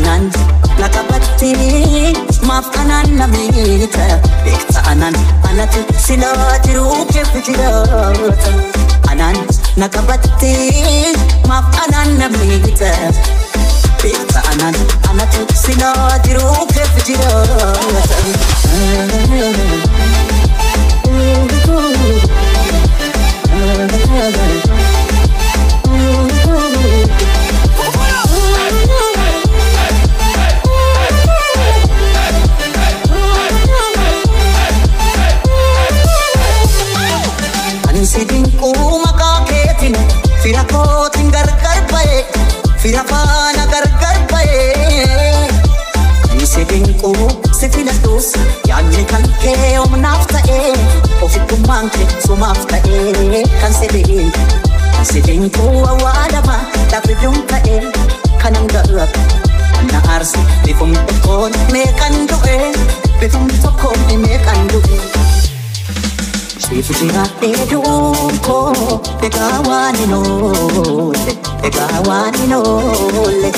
Anan nakabatti maaf anan namita beekta anan anatu sila jiru keeffijiroota anan nakabatti maaf anan namita beekta anan anatu sila jiru keeffijiroota Sidinku makaketin fira kotin gargar pae fira pana gargar pae Sidinku sifilatus yaanni kan kee omnaaf ta'e ofitummaan kee sumaaf ta'e kan sidinku awwaalama dhabduun ta'e kanan gargar ana aarsi bifum tokkoon meeqan du'e bifum tokkoon meeqan du'e Ifujira eduko egawani nole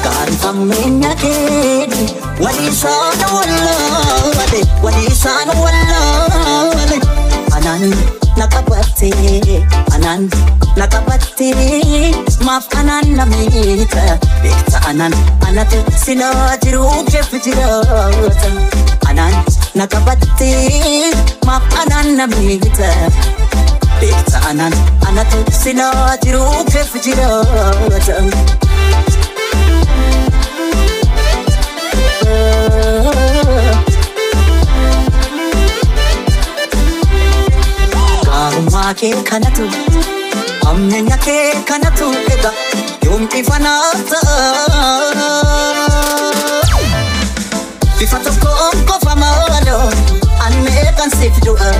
Kari famenya kedi Wadisana wallale Anan nakabati Maaf anan namita Bekta anan anatu sila jiru kefijirata Anan nakabati maaf anan namita Bekta anan anatu sila jiru kefijirata Garummaa kee kanatu Amnenya kee kanatu ega Yoomti fanaata Bifa tokkoon qofa maalo Meeqan siif du'a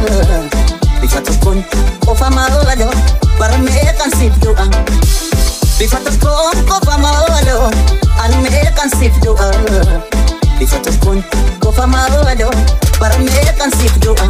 Bifa tokkoon qofa maalo Meeqan siif du'a Bifa tokkoon qofa maalo Meeqan siif du'a Bifa tokkoon qofa maalo Meeqan siif du'a